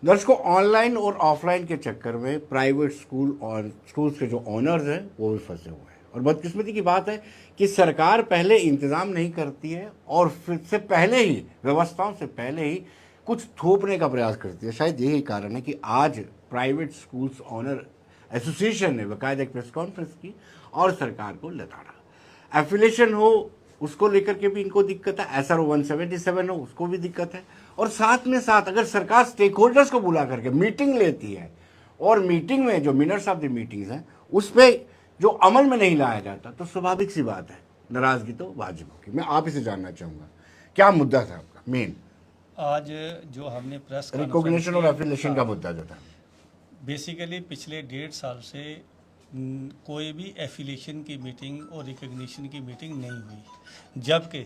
दर्शकों, ऑनलाइन और ऑफलाइन के चक्कर में प्राइवेट स्कूल और स्कूल्स के जो ऑनर्स हैं वो भी फंसे हुए हैं। और बदकिस्मती की बात है कि सरकार पहले इंतजाम नहीं करती है और फिर से पहले ही, व्यवस्थाओं से पहले ही कुछ थोपने का प्रयास करती है। शायद यही कारण है कि आज प्राइवेट स्कूल्स ऑनर एसोसिएशन ने बाकायदा एक प्रेस कॉन्फ्रेंस की और सरकार को लताड़ा। एफिलेशन हो उसको लेकर के भी इनको दिक्कत है, SRO 177 हो उसको भी दिक्कत है। और साथ में साथ अगर सरकार स्टेक होल्डर्स को बुला करके मीटिंग लेती है और मीटिंग में जो मिनट्स ऑफ द मीटिंग्स हैं उस पर जो अमल में नहीं लाया जाता, तो स्वाभाविक सी बात है नाराजगी तो वाजिब होगी। मैं आप इसे जानना चाहूंगा, क्या मुद्दा था आपका मेन? आज जो हमने प्रेस रिकॉग्निशन और एफिलिएशन का मुद्दा जो था, बेसिकली पिछले 1.5 साल से कोई भी एफिलिएशन की मीटिंग और रिकग्निशन की मीटिंग नहीं हुई, जबकि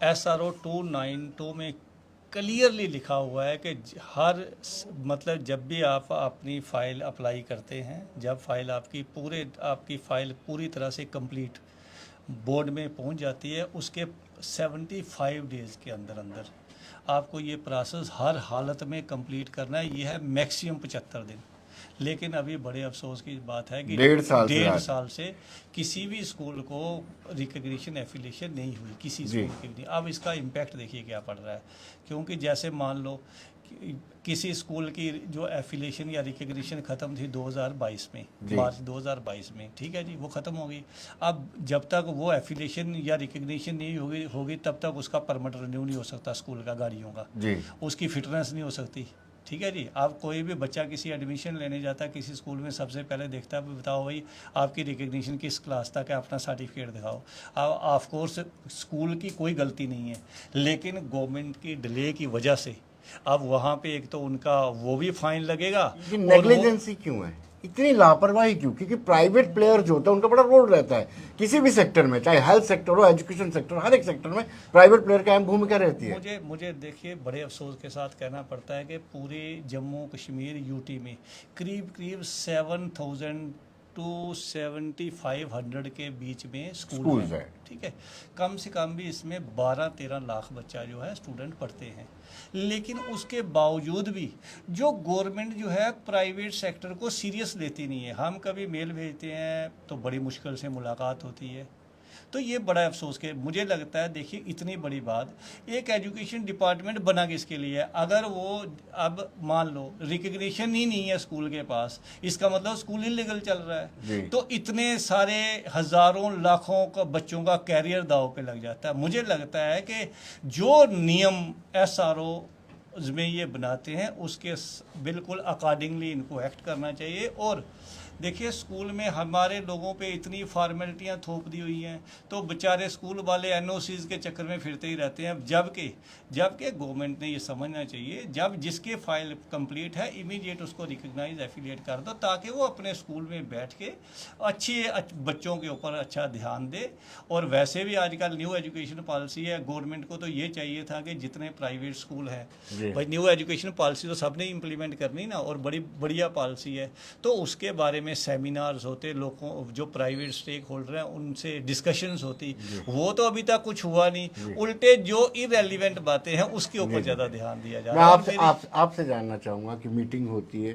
SRO 292 में क्लियरली लिखा हुआ है कि हर मतलब जब भी आप अपनी फ़ाइल अप्लाई करते हैं, जब फाइल आपकी फ़ाइल पूरी तरह से कंप्लीट बोर्ड में पहुंच जाती है, उसके 75 डेज़ के अंदर अंदर आपको ये प्रोसेस हर हालत में कंप्लीट करना है। ये है मैक्सिमम 75 दिन। लेकिन अभी बड़े अफसोस की बात है कि 1.5 साल से किसी भी स्कूल को रिकग्निशन एफिलिएशन नहीं हुई, किसी स्कूल की भी नहीं। अब इसका इम्पैक्ट देखिए क्या पड़ रहा है, क्योंकि जैसे मान लो किसी स्कूल की जो एफिलिएशन या रिकग्निशन ख़त्म थी 2022 में, मार्च 2022 में, ठीक है जी, वो ख़त्म हो गई। अब जब तक वो एफिलिएशन या रिकग्निशन नहीं होगी तब तक उसका परमिट रिन्यू नहीं हो सकता स्कूल का, गाड़ियों का जी, उसकी फिटनेस नहीं हो सकती। ठीक है जी। आप कोई भी बच्चा किसी एडमिशन लेने जाता है किसी स्कूल में, सबसे पहले देखता है बताओ भाई आपकी रिकग्निशन किस क्लास तक है, अपना सर्टिफिकेट दिखाओ। अब ऑफ कोर्स स्कूल की कोई गलती नहीं है, लेकिन गवर्नमेंट की डिले की वजह से अब वहाँ पे एक तो उनका वो भी फाइन लगेगा। नेग्लिजेंसी क्यों है, इतनी लापरवाही क्यों? क्योंकि प्राइवेट प्लेयर जो होता है उनका बड़ा रोल रहता है किसी भी सेक्टर में, चाहे हेल्थ सेक्टर हो, एजुकेशन सेक्टर, हर एक सेक्टर में प्राइवेट प्लेयर का अहम भूमिका रहती है। मुझे देखिए बड़े अफसोस के साथ कहना पड़ता है कि पूरे जम्मू कश्मीर यूटी में करीब करीब 7,000 टू 7,500 के बीच में स्कूल है, ठीक है। कम से कम भी इसमें 12-13 लाख बच्चा जो है स्टूडेंट पढ़ते हैं, लेकिन उसके बावजूद भी जो गवर्नमेंट जो है प्राइवेट सेक्टर को सीरियस लेती नहीं है। हम कभी मेल भेजते हैं तो बड़ी मुश्किल से मुलाकात होती है। तो ये बड़ा अफसोस के मुझे लगता है, देखिए इतनी बड़ी बात, एक एजुकेशन डिपार्टमेंट बना किसके लिए है? अगर वो अब मान लो रिकग्निशन ही नहीं है स्कूल के पास, इसका मतलब स्कूल इलीगल चल रहा है, तो इतने सारे हजारों लाखों का बच्चों का कैरियर दाव पे लग जाता है। मुझे लगता है कि जो नियम SRO में ये बनाते हैं उसके बिल्कुल अकॉर्डिंगली इनको एक्ट करना चाहिए। और देखिए स्कूल में हमारे लोगों पे इतनी फॉर्मेलिटियाँ थोप दी हुई हैं, तो बेचारे स्कूल वाले NOCs के चक्कर में फिरते ही रहते हैं। जबकि गवर्नमेंट ने ये समझना चाहिए, जब जिसके फाइल कंप्लीट है इमीडिएट उसको रिकग्नाइज एफिलिएट कर दो, ताकि वो अपने स्कूल में बैठ के बच्चों के ऊपर अच्छा ध्यान दे। और वैसे भी आजकल न्यू एजुकेशन पॉलिसी है, गवर्नमेंट को तो ये चाहिए था कि जितने प्राइवेट स्कूल है भाई, न्यू एजुकेशन पॉलिसी तो सबने इम्प्लीमेंट करनी ना, और बड़ी बढ़िया पॉलिसी है, तो उसके बारे में सेमिनार्स होते, लोगों जो प्राइवेट स्टेक होल्डर हैं उनसे डिस्कशंस होती। वो तो अभी तक कुछ हुआ नहीं, उल्टे जो इरेलीवेंट बातें हैं उसके ऊपर ज़्यादा ध्यान दिया जा रहा है। मैं आपसे जानना चाहूँगा कि मीटिंग होती है,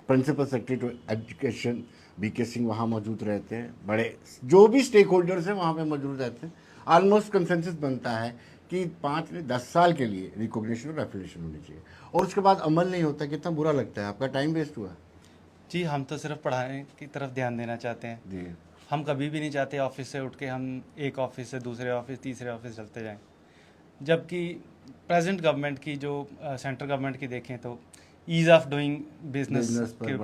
principal secretary education BK Singh वहाँ मौजूद रहते हैं, बड़े जो भी स्टेक होल्डर्स हैं वहाँ पे मौजूद रहते हैं, ऑलमोस्ट कंसेंसस बनता है कि 5-10 साल के लिए रिकॉग्निशन और एफिलिएशन होनी चाहिए, और उसके बाद अमल नहीं होता। कितना बुरा लगता है, आपका टाइम वेस्ट हुआ। जी, हम तो सिर्फ पढ़ाने की तरफ ध्यान देना चाहते हैं जी। हम कभी भी नहीं चाहते ऑफिस से उठ के हम एक ऑफिस से दूसरे ऑफिस तीसरे ऑफिस चलते जाएं। जबकि प्रेजेंट गवर्नमेंट की जो सेंट्रल गवर्नमेंट की देखें तो ईज़ ऑफ डूइंग बिजनेस पे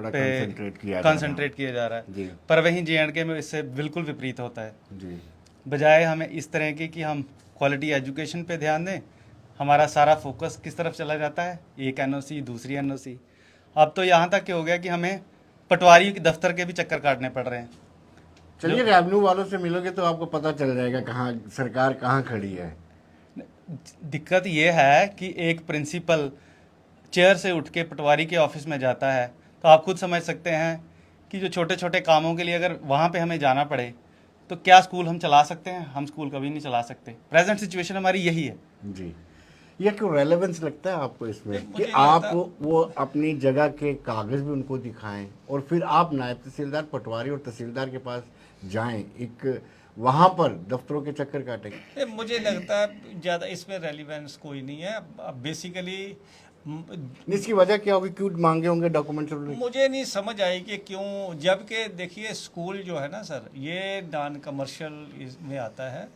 कंसंट्रेट किया जा रहा है, पर वहीं J&K में इससे बिल्कुल विपरीत होता है जी। बजाय हमें इस तरह की कि हम क्वालिटी एजुकेशन पे ध्यान दें, हमारा सारा फोकस किस तरफ चला जाता है, एक NOC दूसरी NOC। अब तो यहाँ तक हो गया कि हमें पटवारी के दफ्तर के भी चक्कर काटने पड़ रहे हैं। चलिए, रेवेन्यू वालों से मिलोगे तो आपको पता चल जाएगा कहाँ सरकार कहाँ खड़ी है। दिक्कत ये है कि एक प्रिंसिपल चेयर से उठ के पटवारी के ऑफिस में जाता है, तो आप खुद समझ सकते हैं कि जो छोटे छोटे कामों के लिए अगर वहाँ पे हमें जाना पड़े तो क्या स्कूल हम चला सकते हैं? हम स्कूल कभी नहीं चला सकते। प्रेजेंट सिचुएशन हमारी यही है जी। या क्यों रेलेवेंस लगता है आपको इसमें मुझे कि नहीं आप लगता। वो अपनी जगह के कागज भी उनको दिखाएं और फिर आप नायब तहसीलदार, पटवारी और तहसीलदार के पास जाएं, एक वहां पर दफ्तरों के चक्कर काटेंगे? मुझे लगता है ज़्यादा इसमें रेलिवेंस कोई नहीं है। बेसिकली इसकी वजह क्या होगी, क्यों मांगे होंगे डॉक्यूमेंट्स? मुझे नहीं समझ आई कि क्यों, जबकि देखिए स्कूल जो है ना सर, ये नॉन कमर्शियल में आता है।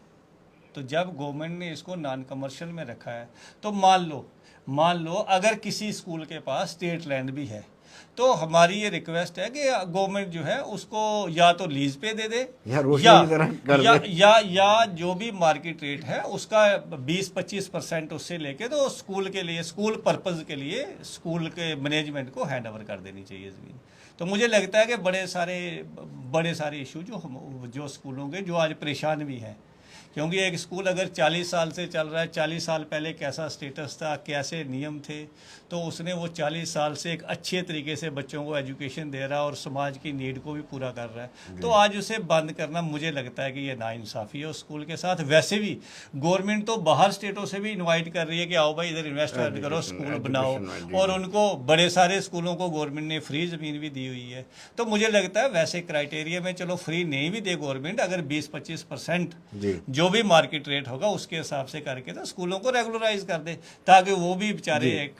तो जब गवर्नमेंट ने इसको नॉन कमर्शियल में रखा है, तो मान लो अगर किसी स्कूल के पास स्टेट लैंड भी है, तो हमारी ये रिक्वेस्ट है कि गवर्नमेंट जो है उसको या तो लीज पे दे दे या जो भी मार्केट रेट है उसका 20-25% उससे लेके तो स्कूल के लिए, स्कूल पर्पज के लिए स्कूल के मैनेजमेंट को हैंड ओवर कर देनी चाहिए ज़मीन। तो मुझे लगता है कि बड़े सारे इशू जो स्कूलों के जो आज परेशान भी हैं, क्योंकि एक स्कूल अगर 40 साल से चल रहा है, 40 साल पहले कैसा स्टेटस था, कैसे नियम थे, तो उसने वो 40 साल से एक अच्छे तरीके से बच्चों को एजुकेशन दे रहा है और समाज की नीड को भी पूरा कर रहा है। तो आज उसे बंद करना, मुझे लगता है कि ये नाइंसाफ़ी है उस स्कूल के साथ। वैसे भी गवर्नमेंट तो बाहर स्टेटों से भी इन्वाइट कर रही है कि आओ भाई इधर इन्वेस्टमेंट करो, स्कूल बनाओ, और उनको बड़े सारे स्कूलों को गवर्नमेंट ने फ्री ज़मीन भी दी हुई है। तो मुझे लगता है वैसे क्राइटेरिया में चलो फ्री नहीं भी दे गवर्नमेंट, अगर 20-25% जो भी मार्केट रेट होगा उसके हिसाब से करके तो स्कूलों को रेगुलराइज कर दे, ताकि वो भी बेचारे।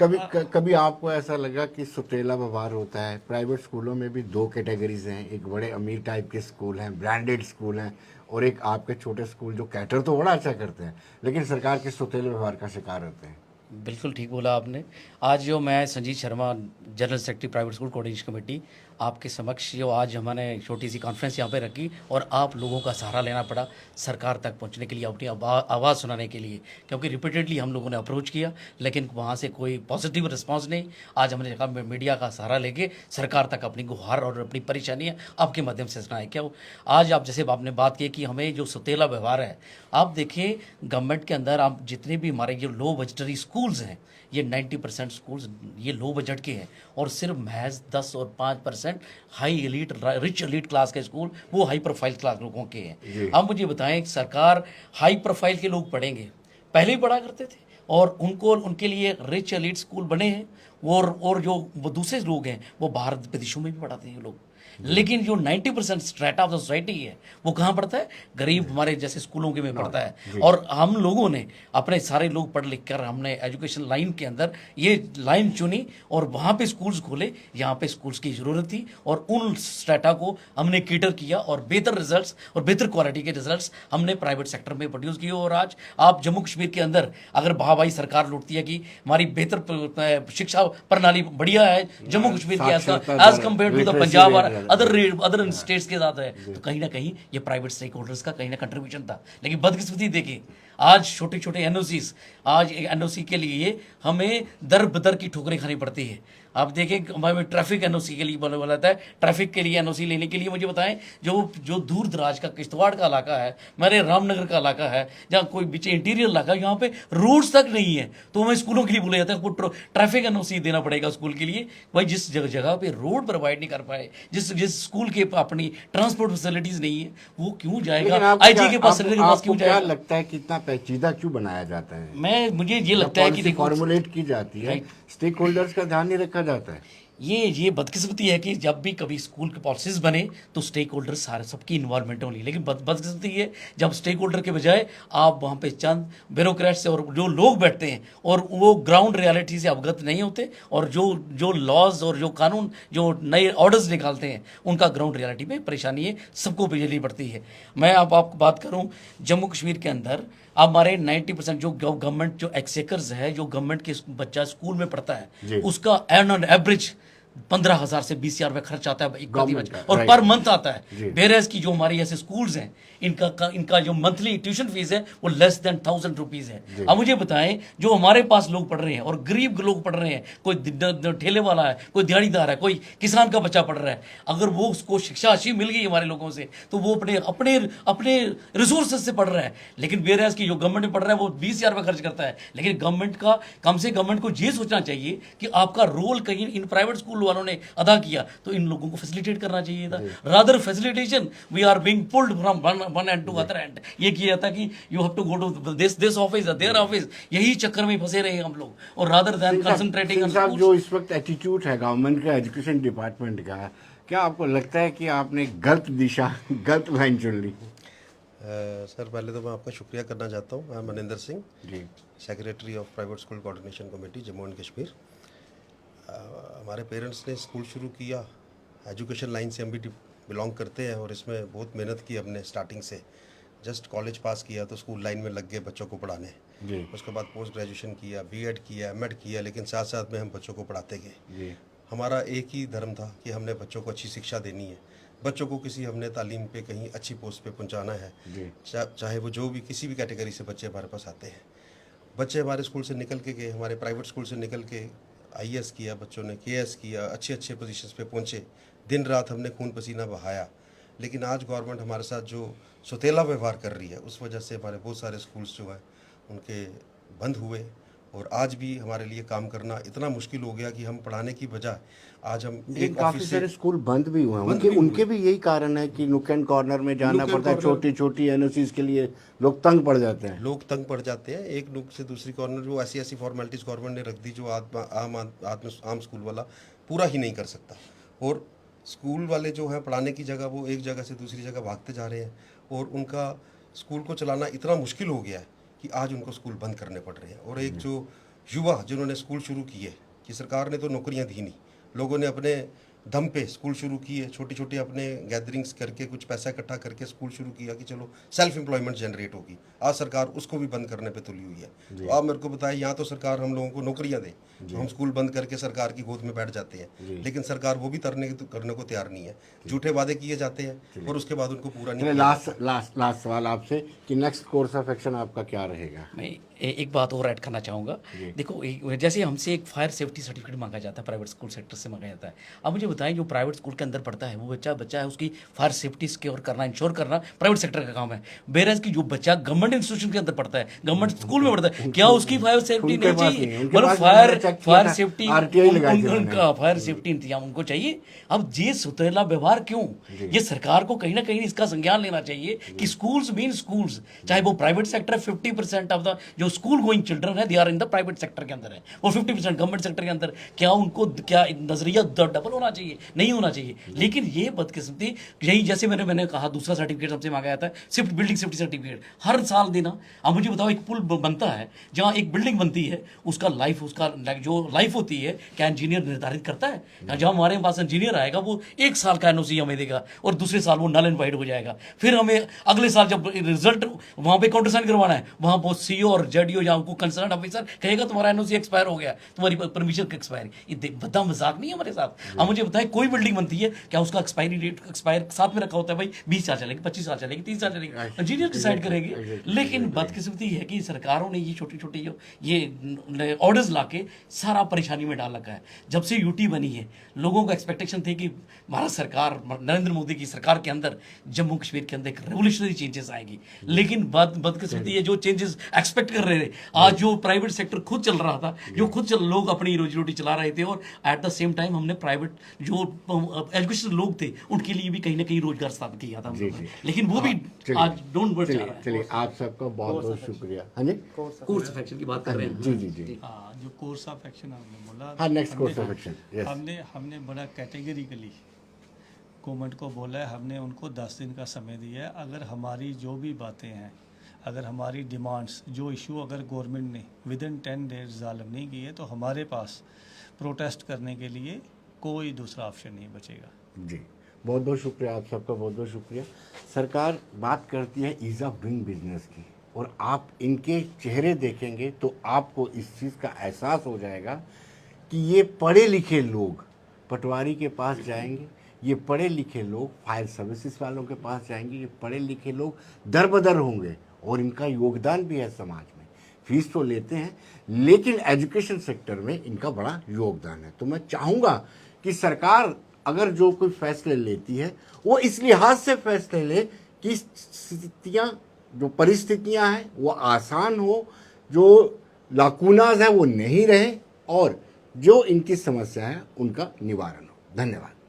कभी आपको ऐसा लगा कि सुटेला व्यवहार होता है? प्राइवेट स्कूलों में भी दो कैटेगरीज हैं, एक बड़े अमीर टाइप के स्कूल हैं, ब्रांडेड स्कूल हैं, और एक आपके छोटे स्कूल जो कैटर तो बड़ा अच्छा करते हैं लेकिन सरकार के सुतेले व्यवहार का शिकार होते हैं। बिल्कुल ठीक बोला आपने। आज जो मैं Sanjeet Sharma, general secretary private school coordination committee, आपके समक्ष जो आज हमने छोटी सी कॉन्फ्रेंस यहाँ पे रखी और आप लोगों का सहारा लेना पड़ा सरकार तक पहुँचने के लिए, अपनी आवाज़ सुनाने के लिए, क्योंकि रिपीटेडली हम लोगों ने अप्रोच किया लेकिन वहाँ से कोई पॉजिटिव रिस्पांस नहीं। आज हमने कहा मीडिया का सहारा लेके सरकार तक अपनी गुहार और अपनी परेशानियाँ आपके माध्यम से सुनाएं। क्या आज आप जैसे आपने बात की कि हमें जो सुतेला व्यवहार है, आप देखिए गवर्नमेंट के अंदर आप जितने भी हमारे जो लो बजटरी स्कूल्स हैं, ये 90% स्कूल्स ये लो बजट के हैं और सिर्फ महज 10 और 5% high elite rich elite class के स्कूल, वो हाई प्रोफाइल क्लास लोगों के हैं। अब मुझे बताएं, सरकार हाई प्रोफाइल के लोग पढ़ेंगे, पहले ही पढ़ा करते थे और उनके लिए रिच एलीट स्कूल बने हैं, और जो वो दूसरे लोग हैं वो बाहर विदेशों में भी पढ़ाते हैं लोग। लेकिन जो 90% स्ट्रेटा ऑफ द सोसाइटी है वो कहाँ पढ़ता है? गरीब हमारे जैसे स्कूलों के में पढ़ता है। और हम लोगों ने अपने सारे लोग पढ़ लिख कर हमने एजुकेशन लाइन के अंदर ये लाइन चुनी और वहाँ पे स्कूल्स खोले, यहाँ पे स्कूल्स की ज़रूरत थी और उन स्ट्रेटा को हमने कैटर किया और बेहतर रिजल्ट्स और बेहतर क्वालिटी के रिजल्ट्स हमने प्राइवेट सेक्टर में प्रोड्यूस किए। और आज आप जम्मू कश्मीर के अंदर अगर भाई सरकार लूटती है कि हमारी बेहतर शिक्षा प्रणाली बढ़िया है जम्मू कश्मीर के as compared to the Punjab और अदर स्टेट्स के साथ है, तो कहीं ना कहीं ये प्राइवेट स्टेक होल्डर्स का कहीं ना कंट्रीब्यूशन था। लेकिन बदकिस्मती देखिए आज छोटे छोटे एनओसीज, आज एनओसी के लिए हमें दर बदर की ठोकरें खानी पड़ती है। आप देखें हमें ट्रैफिक एनओसी के लिए बोला जाता है, ट्रैफिक के लिए एनओसी लेने के लिए मुझे बताएं जो दूर दराज का किश्तवाड़ का इलाका है, मेरे रामनगर का इलाका है, जहाँ कोई बीच इंटीरियर इलाका यहाँ पे रोड्स तक नहीं है, तो हमें स्कूलों के लिए बोला जाता है वो ट्रैफिक एनओसी देना पड़ेगा स्कूल के लिए। भाई जिस जगह पे रोड प्रोवाइड नहीं कर पाए, जिस स्कूल के अपनी ट्रांसपोर्ट फैसिलिटीज नहीं है, वो क्यों जाएगा आईजी के पास क्यों जाएगा? लगता है कि इतना पेचीदा क्यों बनाया जाता है? मुझे ये लगता है कि फॉर्मुलेट की जाती है, स्टेक होल्डर्स का ध्यान नहीं रखा जाता है। ये बदकिस्मती है कि जब भी कभी स्कूल के पॉलिसीज बने तो स्टेक होल्डर सारे सबकी इन्वॉल्वमेंट होनी, लेकिन बदकिस्मती है जब स्टेक होल्डर के बजाय आप वहाँ पे चंद ब्यूरोक्रेट्स और जो लोग बैठते हैं और वो ग्राउंड रियलिटी से अवगत नहीं होते और जो लॉज और जो कानून जो नए ऑर्डर्स निकालते हैं उनका ग्राउंड रियलिटी में परेशानी है, सबको भेजनी पड़ती है। मैं अब आपको बात करूँ जम्मू कश्मीर के अंदर अब हमारे 90% जो गवर्नमेंट जो एक्सेकर्स है, जो गवर्नमेंट के बच्चा स्कूल में पढ़ता है उसका ऑन एवरेज 15,000 से 20,000 रुपये खर्च आता है और पर मंथ आता है। बेरेज की जो हमारी ऐसे स्कूल्स हैं इनका जो मंथली ट्यूशन फीस है वो लेस देन 1,000 रुपीज़ है। अब मुझे बताएं जो हमारे पास लोग पढ़ रहे हैं और गरीब लोग पढ़ रहे हैं, कोई ठेले वाला है, कोई दिहाड़ीदार है, कोई किसान का बच्चा पढ़ रहा है, अगर वो उसको शिक्षा अच्छी मिल गई हमारे लोगों से तो वो अपने रिसोर्सेज से पढ़ रहा है। लेकिन बेरेज की जो गवर्नमेंट में पढ़ रहा है वो 20,000 रुपये खर्च करता है। लेकिन गवर्नमेंट को ये सोचना चाहिए कि आपका रोल कहीं इन प्राइवेट स्कूल स्कूल वालों ने अदा किया, तो इन लोगों को फैसिलिटेट करना चाहिए था। Rather facilitation we are being pulled from one end to other end. ये किया था कि you have to go to this office there office, यही चक्कर में फंसे रहे हम लोग, और रादर देन कंसंट्रेटिंग ऑन साहब, जो इस वक्त एटीट्यूड है गवर्नमेंट का, एजुकेशन डिपार्टमेंट का, क्या आपको लगता है कि आपने गलत दिशा, गलत लाइन चुन ली? सर, पहले तो मैं आपका शुक्रिया करना चाहता हूँ। मैं Maninder Singh, ji, secretary of private school coordination committee Jammu and Kashmir. हमारे पेरेंट्स ने स्कूल शुरू किया, एजुकेशन लाइन से हम भी बिलोंग करते हैं और इसमें बहुत मेहनत की हमने स्टार्टिंग से। जस्ट कॉलेज पास किया तो स्कूल लाइन में लग गए बच्चों को पढ़ाने। जी, उसके बाद पोस्ट ग्रेजुएशन किया, बीएड किया, एमएड किया, लेकिन साथ साथ में हम बच्चों को पढ़ाते गए। जी, हमारा एक ही धर्म था कि हमने बच्चों को अच्छी शिक्षा देनी है, बच्चों को किसी हमने तालीम पे कहीं अच्छी पोस्ट पे पहुंचाना है। जी, चाहे वो जो भी किसी भी कैटेगरी से बच्चे हमारे पास आते हैं। बच्चे हमारे स्कूल से निकल के गए, हमारे प्राइवेट स्कूल से निकल के आईएएस किया, बच्चों ने केएस किया, अच्छे अच्छे पोजीशंस पे पहुंचे। दिन रात हमने खून पसीना बहाया, लेकिन आज गवर्नमेंट हमारे साथ जो सौतेला व्यवहार कर रही है, उस वजह से हमारे बहुत सारे स्कूल्स जो है उनके बंद हुए। और आज भी हमारे लिए काम करना इतना मुश्किल हो गया कि हम पढ़ाने की बजाय आज हम एक काफी ऑफिस सारे से स्कूल बंद भी हुए हैं। बंद उनके भी हुए। उनके भी यही कारण है कि नुक एंड कॉर्नर में जाना नुक एंड पड़ता है, कॉर्नर। छोटी छोटी एनओसीज के लिए लोग तंग पड़ जाते हैं। लोग तंग पड़ जाते हैं। एक नुक से दूसरी कॉर्नर, जो ऐसी ऐसी फॉर्मेलिटीज़ गवर्नमेंट ने रख दी जो आम स्कूल वाला पूरा ही नहीं कर सकता। और स्कूल वाले जो हैं पढ़ाने की जगह, वो एक जगह से दूसरी जगह भागते जा रहे हैं और उनका स्कूल को चलाना इतना मुश्किल हो गया है कि आज उनको स्कूल बंद करने पड़ रहे हैं। और एक जो युवा जिन्होंने स्कूल शुरू किए, कि सरकार ने तो नौकरियां दी नहीं, लोगों ने अपने दम पे स्कूल शुरू किए, छोटी छोटी अपने गैदरिंग्स करके कुछ पैसा इकट्ठा करके स्कूल शुरू किया कि चलो सेल्फ एम्प्लॉयमेंट जनरेट होगी। आज सरकार उसको भी बंद करने पे तुली हुई है। तो आप मेरे को बताइए, यहाँ तो सरकार हम लोगों को नौकरियां दे, तो हम स्कूल बंद करके सरकार की गोद में बैठ जाते हैं, लेकिन सरकार वो भी करने को तैयार नहीं है। झूठे वादे किए जाते हैं और उसके बाद उनको पूरा नहीं किया जाता। लास्ट सवाल आपसे कि नेक्स्ट कोर्स ऑफ एक्शन आपका क्या रहेगा? मैं एक बात और ऐड करना चाहूँगा। देखो, जैसे हमसे एक फायर सेफ्टी सर्टिफिकेट मांगा जाता है, प्राइवेट स्कूल सेक्टर से मांगा जाता है। अब मुझे बताएं, जो प्राइवेट स्कूल के अंदर पढ़ता है वो बच्चा है, उसकी फायर सेफ्टी सिक्योर करना, इंश्योर करना प्राइवेट सेक्टर का काम है। बेरज की जो बच्चा गवर्नमेंट इंस्टीट्यूशन के अंदर पढ़ता है, गवर्नमेंट स्कूल में पढ़ता है, क्या उसकी फायर सेफ्टी उनके नहीं पास चाहिए? नहीं है, उनके मतलब पास मैंने चेक किया फायर था, सेफ्टी, RTI लगा दी उनका फायर सेफ्टी इंतजाम उनको चाहिए। अब ये सुतेला व्यवहार क्यों? ये सरकार को कहीं ना कहीं इसका संज्ञान लेना चाहिए कि स्कूल्स मीन स्कूल्स, चाहे वो प्राइवेट सेक्टर है, 50% ऑफ द जो स्कूल गोइंग चिल्ड्रन है they are in the private sector के अंदर है, और 50% गवर्नमेंट सेक्टर के अंदर। क्या उनको क्या नजरिया डबल होना चाहिए? नहीं होना चाहिए। लेकिन ये बदकिस्मती, यही जैसे मैंने कहा, दूसरा सर्टिफिकेट हमसे मांगा जाता है, सिर्फ बिल्डिंग सेफ्टी सर्टिफिकेट हर साल देना। अब मुझे बताओ, एक पुल बनता है, जहाँ एक बिल्डिंग बनती है, उसका जो लाइफ होती है, क्या इंजीनियर निर्धारित करता है? जहाँ हमारे पास इंजीनियर आएगा, वो 1 साल का एनओसी हमें देगा और दूसरे साल वो नल एंड वाइड हो जाएगा। फिर हमें अगले साल जब रिजल्ट वहाँ पे काउंटर साइन करवाना है, वहाँ वो सीईओ और जेडीओ या उनको कंसर्न ऑफिसर कहेगा तुम्हारा एनओसी एक्सपायर हो गया, तुम्हारी परमिशन एक्सपायर। ये बद्दा मजाक नहीं है हमारे साथ। अब मुझे बताएं, कोई बिल्डिंग बनती है, क्या उसका एक्सपायरी डेट एक्सपायर साथ में रखा होता है? भाई 20 साल चलेगी, 25 साल चलेगी, 30 साल चलेगी, इंजीनियर डिसाइड करेंगे। लेकिन बदकिस्मती है कि सरकारों ने ये छोटी छोटी जो ये ऑर्डर्स लाके सारा परेशानी में डाल रखा है। जब से यूटी बनी है, लोगों को एक्सपेक्टेशन थी कि भारत सरकार, नरेंद्र मोदी की सरकार के अंदर जम्मू कश्मीर के अंदर एक रेवोल्यूशनरी चेंजेस आएंगी। लेकिन बदकिस्मती है, जो चेंजेज एक्सपेक्ट कर रहे थे, आज जो प्राइवेट सेक्टर खुद चल रहा था, लोग अपनी रोजी रोटी चला रहे थे, और एट द सेम टाइम हमने प्राइवेट जो एजुकेशन लोग थे उनके लिए भी कहीं ना कहीं रोजगार स्थापित किया था। लेकिन वो भी आज डोंट वर्क जा रहा है। चलिए, आप सबका बहुत बहुत शुक्रिया। हाँ जी, कोर्स ऑफ एक्शन की बात कर रहे हैं। जी जी जी, हाँ, जो कोर्स ऑफ एक्शन आपने बोला, हाँ, next course of action, yes. हमने बड़ा कैटेगरिकली गवर्नमेंट को बोला है, हमने उनको 10 दिन का समय दिया है। अगर हमारी जो भी बातें हैं, अगर हमारी डिमांड्स, जो इशू अगर गवर्नमेंट ने विद इन 10 डेज रिजॉल्व नहीं किए, तो हमारे पास प्रोटेस्ट करने के लिए कोई दूसरा ऑप्शन नहीं बचेगा। जी, बहुत बहुत शुक्रिया आप सबका, बहुत बहुत शुक्रिया। सरकार बात करती है ईज़ ऑफ डूइंग बिजनेस की, और आप इनके चेहरे देखेंगे तो आपको इस चीज़ का एहसास हो जाएगा कि ये पढ़े लिखे लोग पटवारी के पास जाएंगे, ये पढ़े लिखे लोग फायर सर्विसेज वालों के पास जाएंगे, ये पढ़े लिखे लोग दर बदर होंगे, और इनका योगदान भी है समाज में। फीस तो लेते हैं, लेकिन एजुकेशन सेक्टर में इनका बड़ा योगदान है। तो मैं चाहूँगा कि सरकार अगर जो कोई फैसले लेती है, वो इस लिहाज से फैसले ले कि स्थितियाँ, जो परिस्थितियाँ हैं वो आसान हो, जो लाकूनाज है वो नहीं रहे, और जो इनकी समस्या है उनका निवारण हो। धन्यवाद।